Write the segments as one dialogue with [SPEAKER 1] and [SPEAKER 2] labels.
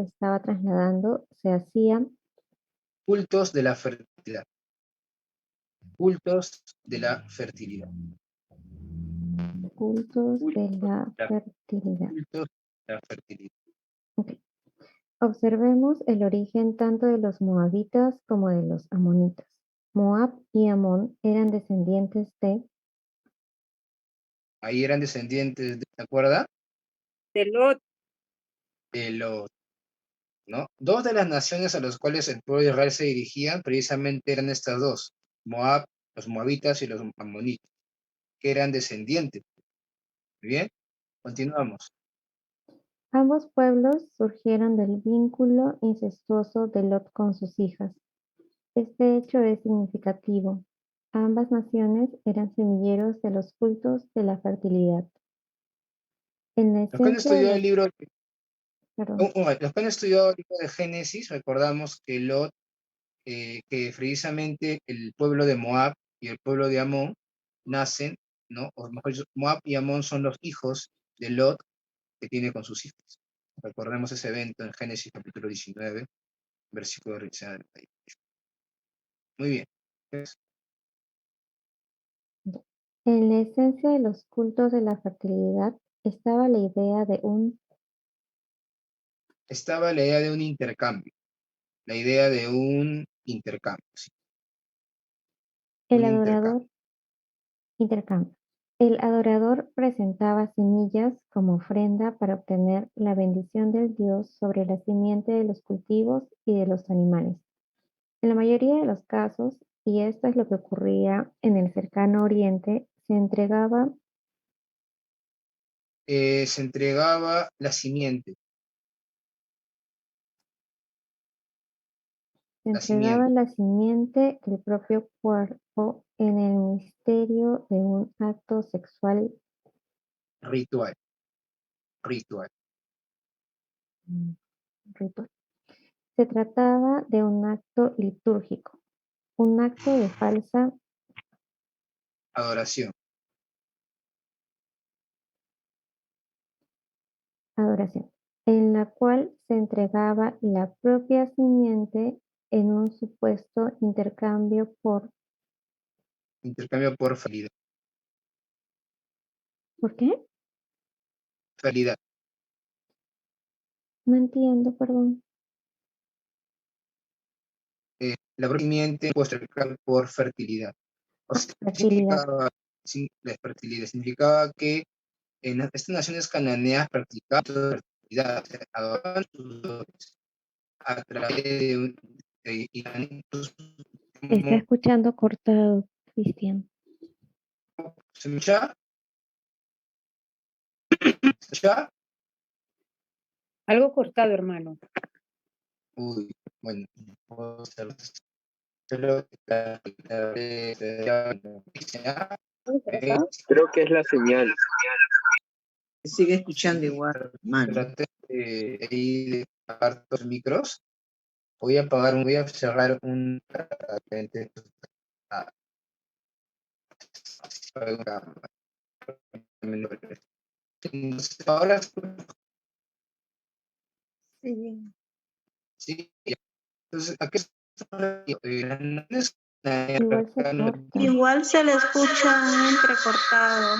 [SPEAKER 1] estaba trasladando se hacían
[SPEAKER 2] cultos de la fertilidad. Cultos de la fertilidad.
[SPEAKER 1] cultos de
[SPEAKER 2] Cultos
[SPEAKER 1] la
[SPEAKER 2] de la,
[SPEAKER 1] fertilidad.
[SPEAKER 2] cultos de la fertilidad.
[SPEAKER 1] Ok. Observemos el origen tanto de los moabitas como de los amonitas. Moab y Amón eran descendientes de
[SPEAKER 2] Ahí eran descendientes, ¿te acuerdas?
[SPEAKER 3] De Lot.
[SPEAKER 2] De los, ¿no? Dos de las naciones a las cuales el pueblo de Israel se dirigía precisamente eran estas dos, Moab, los moabitas y los amonitas, que eran descendientes. Muy bien, continuamos.
[SPEAKER 1] ambos pueblos surgieron del vínculo incestuoso de Lot con sus hijas. Este hecho es significativo. Ambas naciones eran semilleros de los cultos de la fertilidad. En la
[SPEAKER 2] Los que han
[SPEAKER 1] esencia de
[SPEAKER 2] estudiado el
[SPEAKER 1] los...
[SPEAKER 2] libro,
[SPEAKER 1] Perdón.
[SPEAKER 2] los que han estudiado el libro de Génesis, recordamos que Lot, que precisamente el pueblo de Moab y el pueblo de Amón nacen, ¿no? O mejor dicho, Moab y Amón son los hijos de Lot que tiene con sus hijos. Recordemos ese evento en Génesis capítulo 19, versículo 19. Muy bien.
[SPEAKER 1] En la esencia de los cultos de la fertilidad estaba la idea de un
[SPEAKER 2] Estaba la idea de un intercambio, la idea de un intercambio, sí,
[SPEAKER 1] el
[SPEAKER 2] un intercambio.
[SPEAKER 1] intercambio. El adorador presentaba semillas como ofrenda para obtener la bendición del Dios sobre la simiente de los cultivos y de los animales. En la mayoría de los casos, y esto es lo que ocurría en el cercano oriente,
[SPEAKER 2] Se entregaba la simiente, la simiente
[SPEAKER 1] la simiente del propio cuerpo en el misterio de un acto sexual
[SPEAKER 2] ritual, ritual.
[SPEAKER 1] ritual. Se trataba de un acto litúrgico, un acto de falsa
[SPEAKER 2] Adoración.
[SPEAKER 1] adoración, en la cual se entregaba la propia simiente en un supuesto intercambio por...
[SPEAKER 2] Intercambio por fertilidad.
[SPEAKER 1] ¿Por qué?
[SPEAKER 2] Fertilidad.
[SPEAKER 1] No entiendo, perdón.
[SPEAKER 2] La propia simiente puede intercambiar por fertilidad. O sea,
[SPEAKER 1] Fertilidad.
[SPEAKER 2] la fertilidad significaba que en estas naciones cananeas practicaban la fertilidad, o sea, adoraban sus dioses a través de un,
[SPEAKER 1] Está escuchando cortado, Cristian.
[SPEAKER 2] ¿se me escucha? ¿Se escucha?
[SPEAKER 3] Algo cortado, hermano.
[SPEAKER 2] Uy, bueno, puedo hacer solo
[SPEAKER 4] Creo que es la señal.
[SPEAKER 5] Sigue escuchando igual, mano.
[SPEAKER 2] traté de ahí de apagar los micros. Voy a cerrar un entonces, ahora
[SPEAKER 5] Sí.
[SPEAKER 2] sí, entonces, ¿a qué
[SPEAKER 1] Igual se corta.
[SPEAKER 5] Igual se le escucha entrecortado.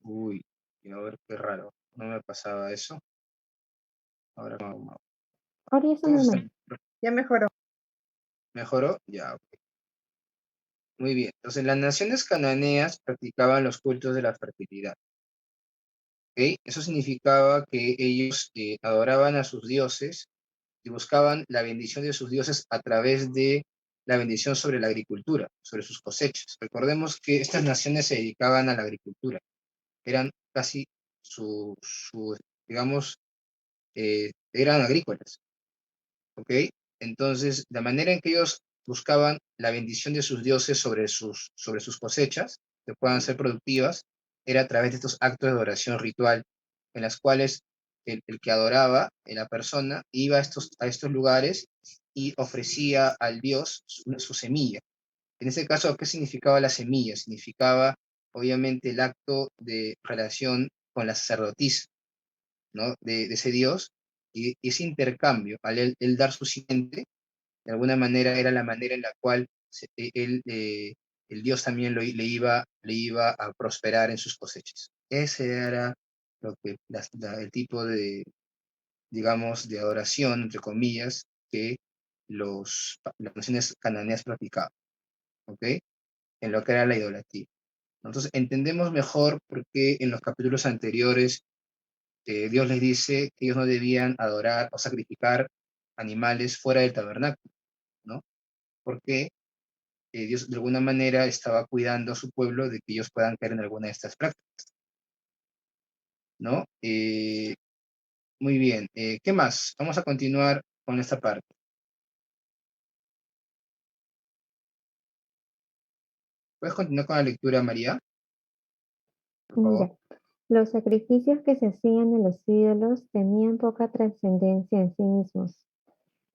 [SPEAKER 2] Uy, a ver qué raro, no me pasaba eso. Ahora
[SPEAKER 1] Ahora ya son normal.
[SPEAKER 5] Ya mejoró.
[SPEAKER 2] ¿mejoró? Ya, ok. Muy bien. Entonces, las naciones cananeas practicaban los cultos de la fertilidad. ¿Ok? Eso significaba que ellos adoraban a sus dioses y buscaban la bendición de sus dioses a través de la bendición sobre la agricultura, sobre sus cosechas. Recordemos que estas naciones se dedicaban a la agricultura. Eran casi digamos, eran agrícolas. ¿Ok? Entonces, la manera en que ellos buscaban la bendición de sus dioses sobre sus cosechas, que puedan ser productivas, era a través de estos actos de adoración ritual, en las cuales el que adoraba, la persona, iba a estos lugares y ofrecía al dios su semilla. En ese caso, ¿qué significaba la semilla? Significaba, obviamente, el acto de relación con la sacerdotisa, ¿no? De ese dios, Y ese intercambio, al él dar su simiente, de alguna manera era la manera en la cual el Dios también le iba a prosperar en sus cosechas. Ese era lo que, el tipo de, digamos, de adoración, entre comillas, que las naciones cananeas practicaban, ¿ok? En lo que era la idolatría. Entonces entendemos mejor por qué en los capítulos anteriores Dios les dice que ellos no debían adorar o sacrificar animales fuera del tabernáculo, ¿no? Porque Dios de alguna manera estaba cuidando a su pueblo de que ellos puedan caer en alguna de estas prácticas, ¿no? Muy bien, ¿qué más? Vamos a continuar con esta parte. ¿Puedes continuar con la lectura, María? Por favor.
[SPEAKER 1] Ya. Los sacrificios que se hacían en los ídolos tenían poca trascendencia en sí mismos.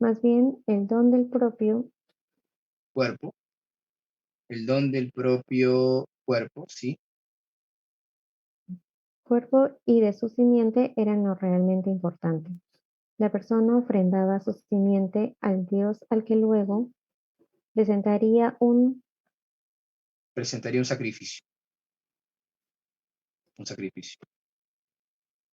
[SPEAKER 1] Más bien, el don del propio
[SPEAKER 2] Cuerpo, el don del propio cuerpo, ¿sí?
[SPEAKER 1] cuerpo y de su simiente eran lo realmente importante. La persona ofrendaba su simiente al Dios al que luego presentaría un
[SPEAKER 2] Presentaría un sacrificio. Un sacrificio.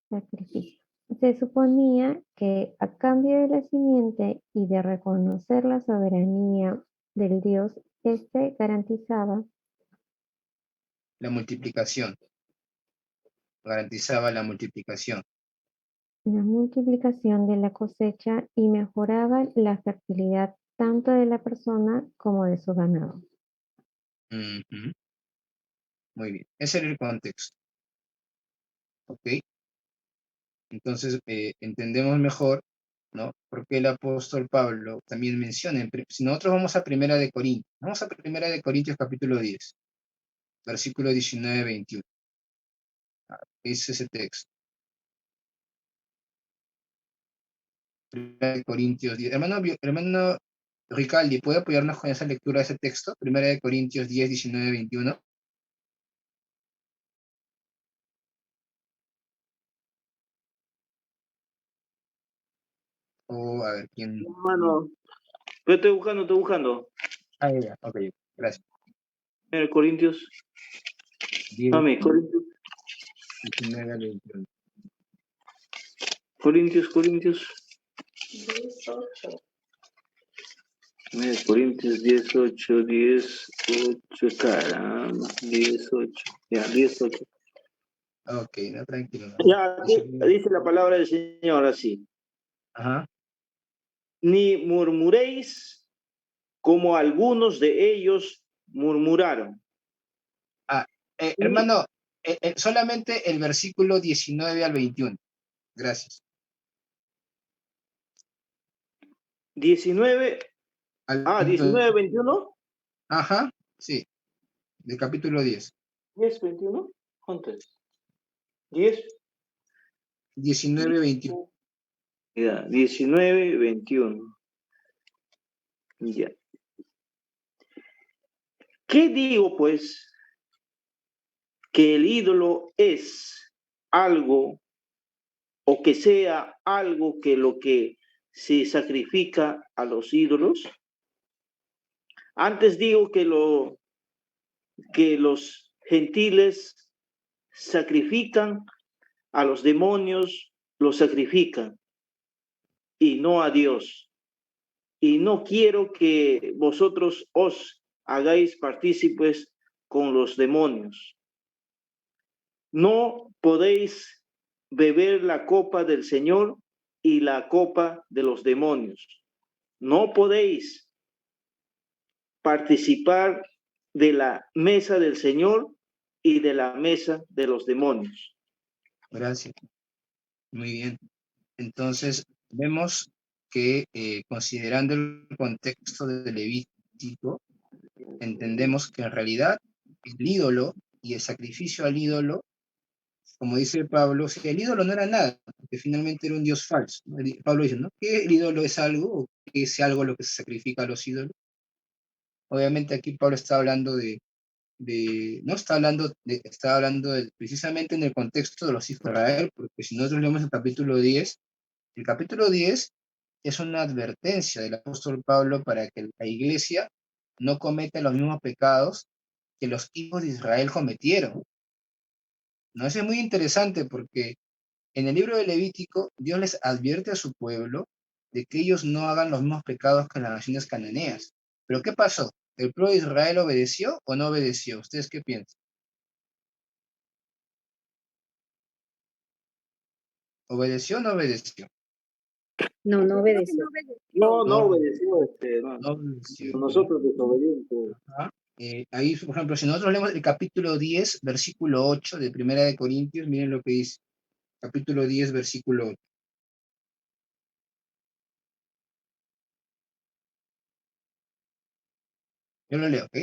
[SPEAKER 1] sacrificio. Se suponía que a cambio de la simiente y de reconocer la soberanía del Dios, éste garantizaba
[SPEAKER 2] La multiplicación. Garantizaba la multiplicación.
[SPEAKER 1] la multiplicación de la cosecha y mejoraba la fertilidad tanto de la persona como de su ganado.
[SPEAKER 2] Ujú. Muy bien. Ese era el contexto. ¿Ok? Entonces, entendemos mejor, ¿no? Porque el apóstol Pablo también menciona, si nosotros vamos a Primera de Corintios, vamos a Primera de Corintios capítulo 10, versículo 19-21. Es ese texto. Primera de Corintios 10. Hermano Ricaldi, ¿puede apoyarnos con esa lectura de ese texto? Primera de Corintios 10, 19-21. O, a ver, ¿quién?
[SPEAKER 4] Hermano, pero estoy buscando.
[SPEAKER 2] Ah, ya, ok, gracias.
[SPEAKER 4] Corintios.
[SPEAKER 2] 10,
[SPEAKER 4] Mami, Corintios.
[SPEAKER 2] 19-21.
[SPEAKER 4] Corintios. 18, 18, caramba, 18, ya, 18.
[SPEAKER 2] Ok, no, tranquilo.
[SPEAKER 4] Ya, aquí dice la palabra del Señor así.
[SPEAKER 2] Ajá.
[SPEAKER 4] Ni murmuréis como algunos de ellos murmuraron.
[SPEAKER 2] Hermano, solamente el versículo 19-21. Gracias.
[SPEAKER 4] 19, 19, 21.
[SPEAKER 2] Ajá, sí, del capítulo 10.
[SPEAKER 4] 10, 21. ¿Cuánto es? 10.
[SPEAKER 2] 19-21.
[SPEAKER 4] Ya, 19, 21. Ya. ¿Qué digo, pues? Que el ídolo es algo o que sea algo que lo que se sacrifica a los ídolos. Antes digo que los gentiles sacrifican a los demonios, los sacrifican y no a Dios. Y no quiero que vosotros os hagáis partícipes con los demonios. No podéis beber la copa del Señor y la copa de los demonios. No podéis participar de la mesa del Señor y de la mesa de los demonios.
[SPEAKER 2] Gracias. Muy bien. Entonces, vemos que considerando el contexto del Levítico, entendemos que en realidad el ídolo y el sacrificio al ídolo, como dice Pablo, si el ídolo no era nada, porque finalmente era un dios falso, ¿no? Pablo dice, ¿no? ¿Que el ídolo es algo o que es algo lo que se sacrifica a los ídolos? Obviamente aquí Pablo está hablando no está hablando precisamente en el contexto de los hijos de Israel, porque si nosotros leemos el capítulo 10, El capítulo 10 es una advertencia del apóstol Pablo para que la iglesia no cometa los mismos pecados que los hijos de Israel cometieron. ¿No? Eso es muy interesante porque en el libro de Levítico, Dios les advierte a su pueblo de que ellos no hagan los mismos pecados que las naciones cananeas. Pero ¿qué pasó? ¿El pueblo de Israel obedeció o no obedeció? ¿Ustedes qué piensan? ¿Obedeció o no obedeció?
[SPEAKER 3] No, no obedeció.
[SPEAKER 4] No, no
[SPEAKER 2] No,
[SPEAKER 4] obedeció, no.
[SPEAKER 2] no obedeció.
[SPEAKER 4] Nosotros desobedientes.
[SPEAKER 2] Ajá. Ahí, por ejemplo, si nosotros leemos el capítulo 10, versículo 8 de Primera de Corintios, miren lo que dice. Capítulo 10, versículo 8. Yo lo leo, ¿ok?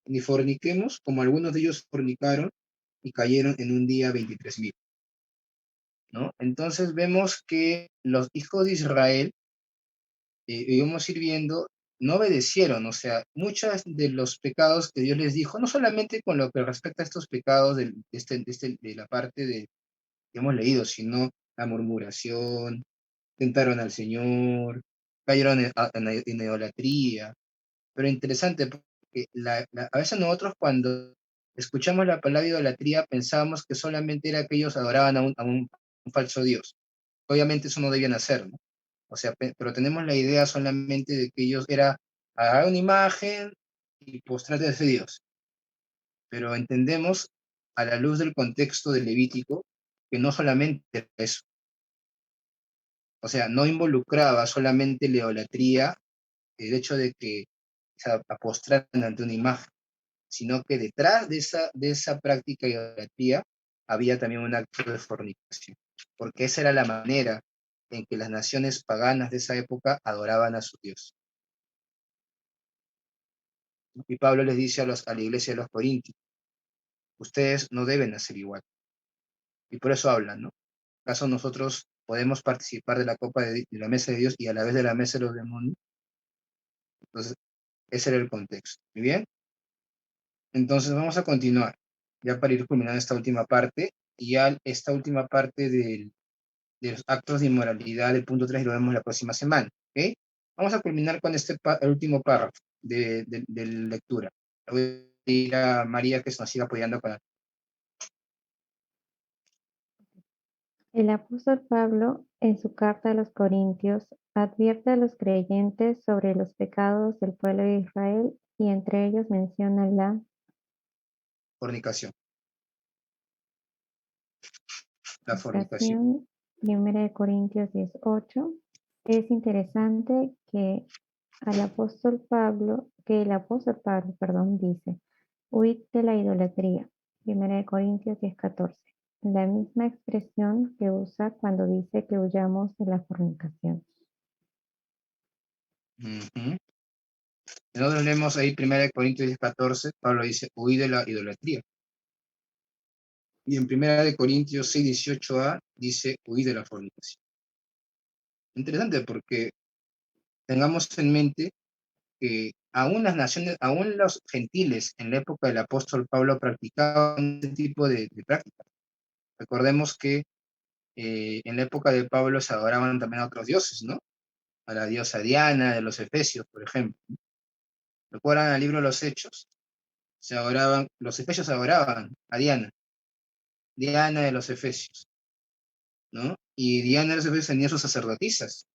[SPEAKER 2] Ni forniquemos como algunos de ellos fornicaron y cayeron en un día 23,000. ¿No? Entonces vemos que los hijos de Israel, íbamos a ir viendo, no obedecieron, o sea, muchos de los pecados que Dios les dijo, no solamente con lo que respecta a estos pecados de la parte que hemos leído, sino la murmuración, tentaron al Señor, cayeron en idolatría. Pero interesante, porque a veces nosotros cuando escuchamos la palabra idolatría pensamos que solamente era que ellos adoraban a un falso Dios. Obviamente eso no debían hacer, ¿no? O sea, pero tenemos la idea solamente de que ellos era agarrar una imagen y postrarte a ese Dios. Pero entendemos a la luz del contexto del Levítico que no solamente era eso. O sea, no involucraba solamente la idolatría, el hecho de que se postraran ante una imagen, sino que detrás de esa práctica de idolatría había también un acto de fornicación, porque esa era la manera en que las naciones paganas de esa época adoraban a su Dios. Y Pablo les dice a la iglesia de los Corintios, ustedes no deben hacer igual. Y por eso hablan, ¿no? ¿Acaso nosotros podemos participar de la copa de la mesa de Dios y a la vez de la mesa de los demonios? Entonces, ese era el contexto. ¿Muy bien? Entonces vamos a continuar, ya para ir culminando esta última parte, y ya esta última parte de los actos de inmoralidad del punto 3 lo vemos la próxima semana, ¿ok? Vamos a culminar con el último párrafo de lectura. Le voy a ir a María que nos siga apoyando con
[SPEAKER 1] El apóstol Pablo, en su carta a los Corintios, advierte a los creyentes sobre los pecados del pueblo de Israel y entre ellos menciona la
[SPEAKER 2] fornicación. La fornicación.
[SPEAKER 1] fornicación. 1 Corintios 10:8. Es interesante que el apóstol Pablo, dice, huid de la idolatría. 1 Corintios 10:14. La misma expresión que usa cuando dice que huyamos de la fornicación.
[SPEAKER 2] Ujú. Nosotros leemos ahí 1 Corintios 10:14, Pablo dice, huid de la idolatría. Y en 1 Corintios 6:18a dice, huid de la fornicación. Interesante porque tengamos en mente que aún las naciones, aún los gentiles en la época del apóstol Pablo practicaban este tipo de prácticas. Recordemos que en la época de Pablo se adoraban también a otros dioses, ¿no? A la diosa Diana de los Efesios, por ejemplo. ¿Recuerdan el libro de los Hechos? Los efesios adoraban a Diana, Diana de los Efesios, ¿no? Y Diana de los Efesios tenía sus sacerdotisas.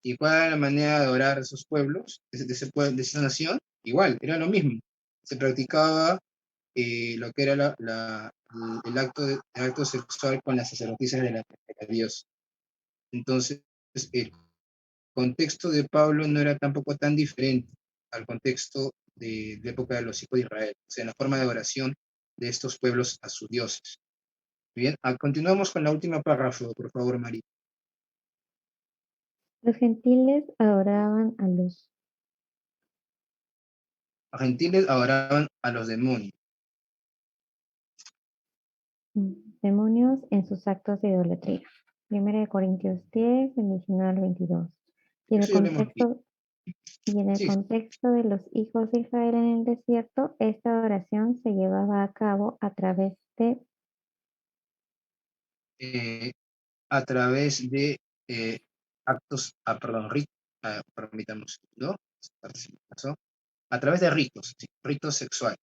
[SPEAKER 2] ¿Y cuál era la manera de adorar a esos pueblos, de esa nación? Igual, era lo mismo. Se practicaba lo que era el acto sexual con las sacerdotisas de la diosa. Entonces, el contexto de Pablo no era tampoco tan diferente al contexto de la época de los hijos de Israel, o sea, la forma de oración de estos pueblos a sus dioses. Bien, continuamos con la última párrafo, por favor, María.
[SPEAKER 1] Los gentiles adoraban a los
[SPEAKER 2] Los gentiles adoraban a los demonios.
[SPEAKER 1] demonios en sus actos de idolatría. 1 Corintios 10, del 19 al 22. Y
[SPEAKER 2] Eso ya lo hemos visto.
[SPEAKER 1] en el
[SPEAKER 2] Sí,
[SPEAKER 1] contexto de los hijos de Israel en el desierto, esta adoración se llevaba a cabo a través de
[SPEAKER 2] a través de actos, permítame un segundo, a través de ritos, sí, ritos sexuales.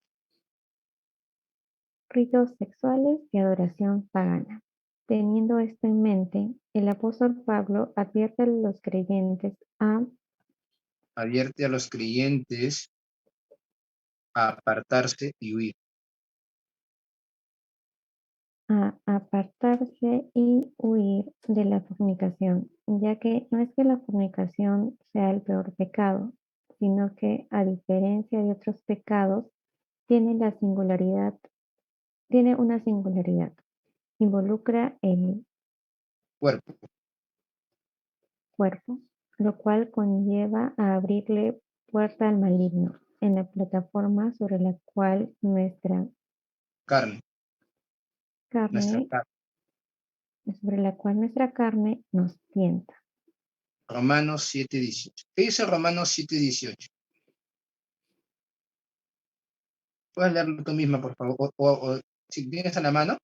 [SPEAKER 1] Ritos sexuales y adoración pagana. Teniendo esto en mente, el apóstol Pablo advierte a los creyentes a
[SPEAKER 2] apartarse y huir.
[SPEAKER 1] apartarse y huir de la fornicación, ya que no es que la fornicación sea el peor pecado, sino que, a diferencia de otros pecados, tiene una singularidad. Involucra el
[SPEAKER 2] Cuerpo.
[SPEAKER 1] cuerpo, lo cual conlleva a abrirle puerta al maligno en la plataforma sobre la cual nuestra
[SPEAKER 2] Carne. Nuestra
[SPEAKER 1] carne nos tienta.
[SPEAKER 2] Romanos 7:18. ¿Qué dice Romanos 7:18? ¿Puedes leerlo tú misma, por favor? O si tienes a la mano.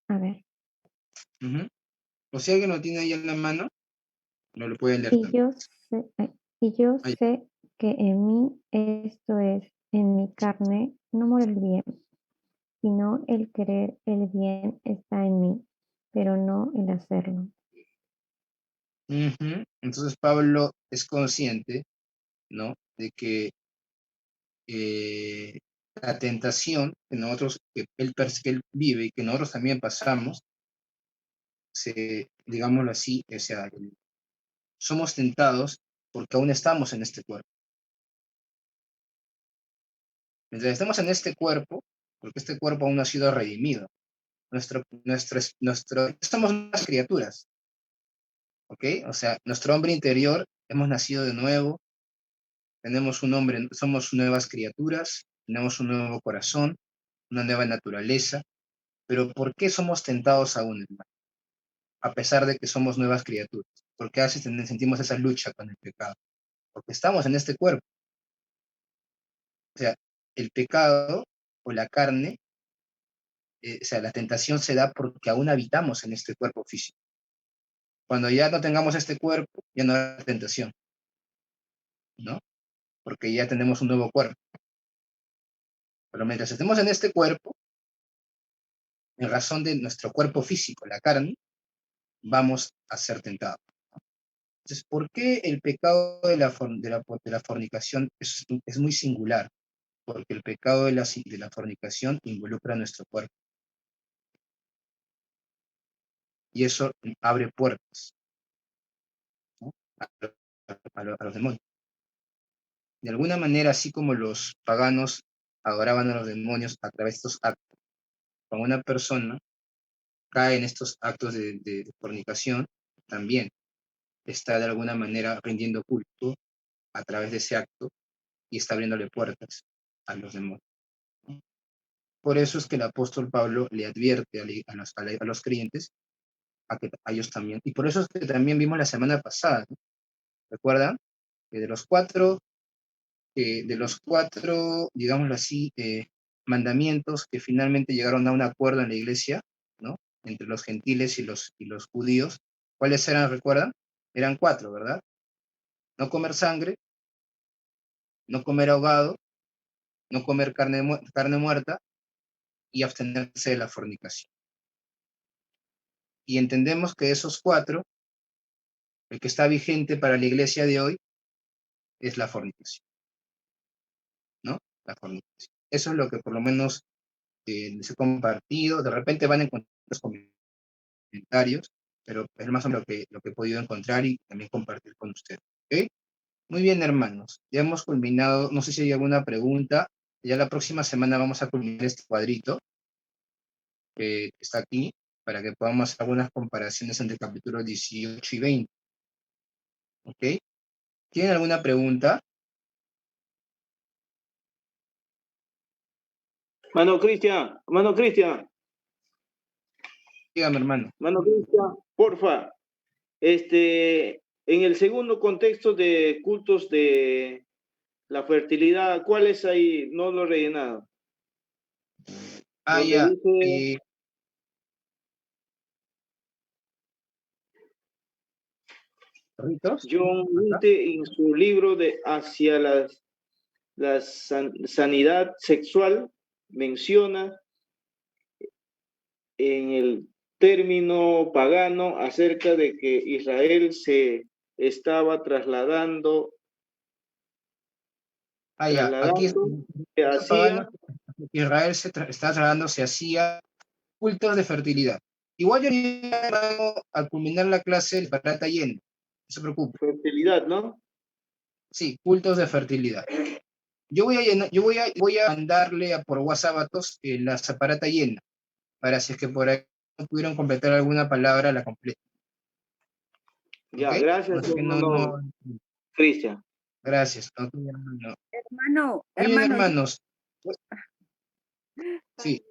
[SPEAKER 1] A ver.
[SPEAKER 2] O si alguien lo tiene ahí en la mano, no lo puede leer
[SPEAKER 1] Y
[SPEAKER 2] también.
[SPEAKER 1] yo
[SPEAKER 2] Ahí.
[SPEAKER 1] sé que en mí, esto es, en mi carne, no mora el bien, sino el querer el bien está en mí, pero no el hacerlo.
[SPEAKER 2] Entonces Pablo es consciente, ¿no?, de que la tentación que él vive y que nosotros también pasamos, digámoslo así, o sea, somos tentados porque aún estamos en este cuerpo. Mientras estamos en este cuerpo, porque este cuerpo aún no ha sido redimido, somos unas criaturas, ¿ok? O sea, nuestro hombre interior, hemos nacido de nuevo, somos nuevas criaturas, tenemos un nuevo corazón, una nueva naturaleza, pero ¿por qué somos tentados aún, hermano? A pesar de que somos nuevas criaturas, porque a veces sentimos esa lucha con el pecado, porque estamos en este cuerpo. O sea, el pecado o la carne, o sea, la tentación se da porque aún habitamos en este cuerpo físico. Cuando ya no tengamos este cuerpo, ya no hay tentación, ¿no? Porque ya tenemos un nuevo cuerpo. Pero mientras estemos en este cuerpo, en razón de nuestro cuerpo físico, la carne, vamos a ser tentados. Entonces, ¿por qué el pecado de la fornicación es muy singular? Porque el pecado de la fornicación involucra nuestro cuerpo. Y eso abre puertas, ¿no?, a los demonios. De alguna manera, así como los paganos adoraban a los demonios a través de estos actos, cuando una persona cae en estos actos de fornicación, también está de alguna manera rindiendo culto a través de ese acto y está abriéndole puertas a los demonios. Por eso es que el apóstol Pablo le advierte a los creyentes a ellos también. Y por eso es que también vimos la semana pasada, ¿no? ¿Recuerdan? Que de los cuatro, digámoslo así, mandamientos que finalmente llegaron a un acuerdo en la iglesia, ¿no?, entre los gentiles y los judíos, ¿cuáles eran, recuerdan? Eran 4, ¿verdad? No comer sangre, no comer ahogado, no comer carne muerta y abstenerse de la fornicación. Y entendemos que esos 4, el que está vigente para la iglesia de hoy es la fornicación, ¿no? La fornicación. Eso es lo que por lo menos les he compartido. De repente van a encontrar los comentarios, pero es más o menos lo que he podido encontrar y también compartir con ustedes. ¿Ok? Muy bien, hermanos. Ya hemos culminado. No sé si hay alguna pregunta. Ya la próxima semana vamos a culminar este cuadrito que está aquí para que podamos hacer algunas comparaciones entre capítulos 18 y 20. ¿Ok? ¿Tienen alguna pregunta?
[SPEAKER 4] Mano Cristian,
[SPEAKER 2] Dígame, hermano.
[SPEAKER 4] porfa. En el segundo contexto de cultos de la fertilidad, ¿cuál es ahí? No lo he rellenado.
[SPEAKER 2] Ah,
[SPEAKER 4] donde
[SPEAKER 2] ya.
[SPEAKER 4] dice,
[SPEAKER 2] ¿Ritos?
[SPEAKER 4] John
[SPEAKER 2] Acá.
[SPEAKER 4] Winte en su libro de Hacia la sanidad sexual menciona en el término pagano acerca de que Israel se estaba trasladando
[SPEAKER 2] Ah, ya. Aquí
[SPEAKER 4] hacia,
[SPEAKER 2] Israel está trasladándose hacia cultos de fertilidad. Igual yo al culminar la clase el parata lleno. No se preocupe.
[SPEAKER 4] fertilidad, ¿no?
[SPEAKER 2] Sí, cultos de fertilidad. Yo voy a mandarle por WhatsApp a todos la separata llena, para si es que por ahí no pudieron completar alguna palabra, la completa.
[SPEAKER 4] Ya,
[SPEAKER 2] ¿Ok?
[SPEAKER 4] gracias,
[SPEAKER 2] Así que
[SPEAKER 4] hermano Cristian.
[SPEAKER 2] gracias. No.
[SPEAKER 6] Hermano,
[SPEAKER 2] Muy bien,
[SPEAKER 6] hermano,
[SPEAKER 2] hermanos. Sí.